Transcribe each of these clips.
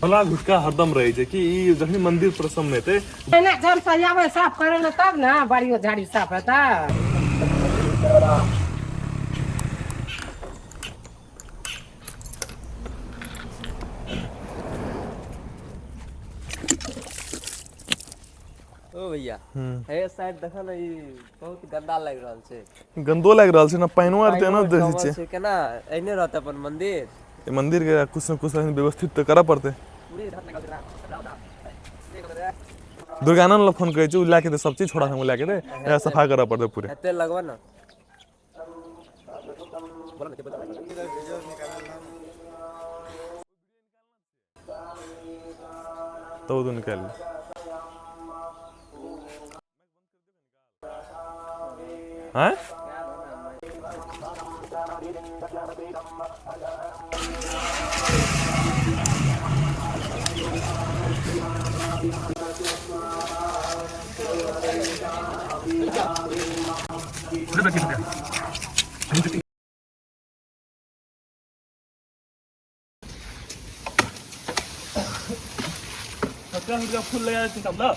भला घुटका हरदम रहे छै कि ई जखनी मंदिर प्रसन्न में थे ना जब सजावे साफ करे ना तब ना बाड़ियो झाड़ी साफ हेता। ओ भैया हे साइड देखा ना ई बहुत गंदा लग रहल छै। गंदो लग रहल छै ना पानियो आर ते ना देखे छै केना एने रहते अपन मंदिर। ए मंदिर के कुछ न कुछ व्यवस्थित तो करा पड़ते। दुर्गानंद ला फोन करे छु लाके दे सब चीज छोड़ा हम लाके दे या सफा करा पड़ते पूरे एते लगवा ना तो वो निकाल हैं फूल लगा कमला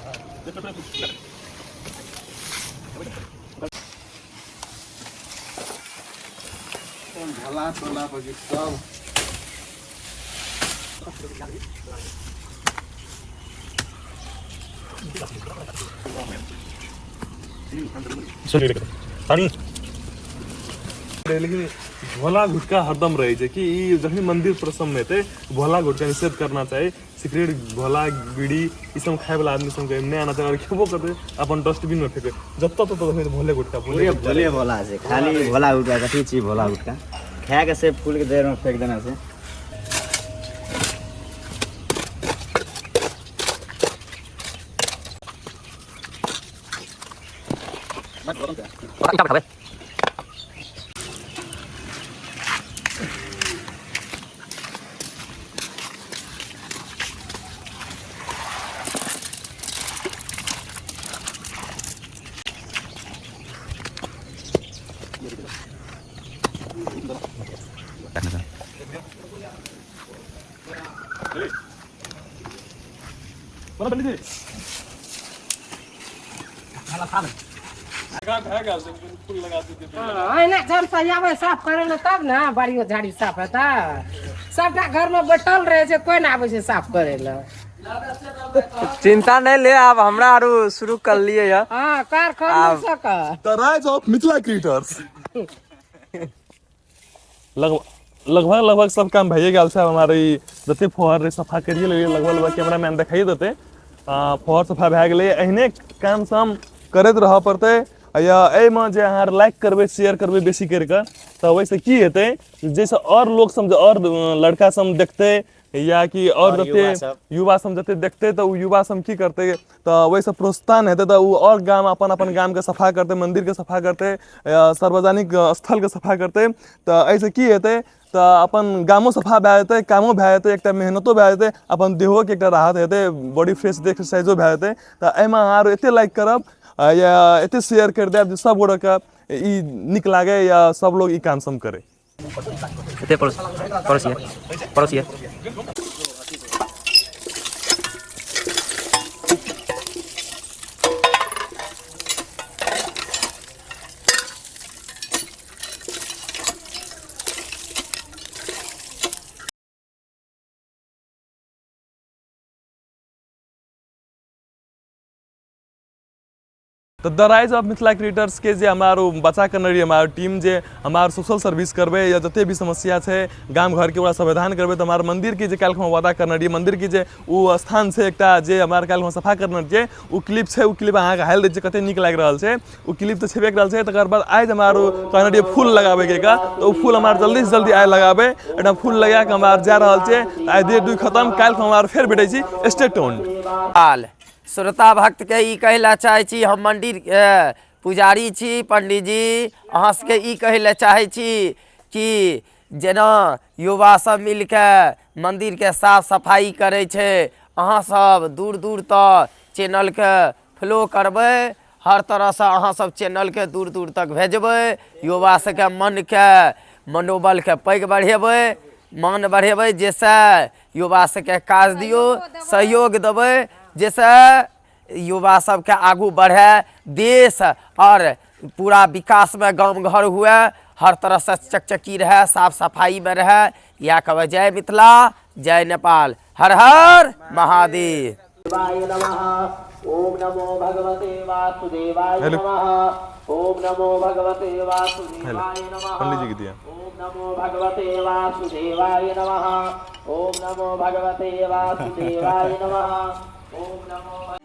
भला टोला बगी सब लेकिन भोला गुटका हरदम रहे छै कि ई जखनी मंदिर प्रसन्न में थे भोला गुटका निषेध करना चाहिए। सिगरेट भोला बीड़ी ई सब खाए वाला आदमी सब नहीं आना चाहिए और खेबो करते अपन डस्टबिन में फेंके जब तक तो भोले गुटका भोले भोला से खाली भोला गुटका कथी छी भोला गुटका खा के से फूल के देर में फेंक देना से ना जब सजावे साफ करे ना तब ना बाड़ियो झाड़ी साफ हेता। सबटा घर में बैठल रहे छै कोई ना आवे छै साफ करे ला। चिंता नहीं ले अब हमरा आरो शुरू कर लिए या हां कार कर नहीं सका the rise of Mithila creators लगभग सब काम भइए गेल छै। हमारे जते फोहर रे सफा करिए ले लगभग कैमरामैन दिखाई देते फोहर सफा भए गेलै। एहने काम सब करैत रह पड़ते या एहिमे जे अहाँ लाइक करबै शेयर करबै बेसी करिके तऽ ओहिसँ की हेतै जैसे और लोग सब और लड़का सब देखते या कि और जते युवा सब जते देखते तो युवा सब की करते तो वैसे प्रोत्साहन हेतै तो और गाम अपन गाम के सफा करते मंदिर के सफा करते सार्वजनिक स्थल के सफा करते तो ऐसे की हेतै तो अपन गामो सफा भए जेतै कामो भए जेतै एकटा मेहनतो भए जेतै अपन देहो के एकटा राहत हेतै बॉडी फ्रेश एक्सरसाइजो भए जेतै तो एहिमे अहाँ एते लाइक करब या एते शेयर कर देब जे सब गोटे के ई नीक लागे या सब लोग ई काम सब करे। पड़ोसिया तो the rise of Mithila creators के जे हमारो बचा करने रही हमार टीम जे हमार सोशल सर्विस करबे या जते भी समस्या है गांव घर के ओकरा समाधान करबे तो हमार मंदिर के जे काल हम वादा करने रही मंदिर के जे वो स्थान से एकटा जे हमार काल हम सफा करने रही वो क्लिप है वो क्लिप अहाँ के हाल दे कते नीक लाग रहल है वो क्लिप तो छेबे करल है। तकर बाद आज हमारो कहने रही फूल लगाबे के का तो वो फूल हमार जल्दी से जल्दी आए लगाबे एटा फूल लगा के हमार जा रहल है। आज देर दुई खत्म काल हमार फिर भेटै छी स्टे ट्यून्ड। आल श्रोता भक्त के ई कहला चाहे छी हम मंदिर पुजारी छी पंडित जी अहाँ सबके ई कहला चाहे छी कि जेना युवा सब मिल के मंदिर के साफ सफाई करे छे अहाँ सब दूर दूर तक चैनल के फॉलो करबे हर तरह से अहाँ सब चैनल के दूर दूर तक भेजबे युवा सबके मन के मनोबल के पैघ बढ़ेबे मान बढ़ेबै, जैसे युवा सबके काज दियौ, सहयोग देबै, जैसे युवा सबके आगू बढ़े, देश और पूरा विकास में गाँव घर हुए, हर तरह से चकचकी रहे, साफ सफाई में रहे। या कहबै जय मिथिला, जय नेपाल, हर हर महादेव। ओम नमो भगवते वासुदेवाय नमः। ओम नमो भगवते वासुदेवाय नमः। पंडित जी की दिया। ओम नमो भगवते वासुदेवाय नमः। ओम नमो भगवते वासुदेवाय नमः। ओम नमो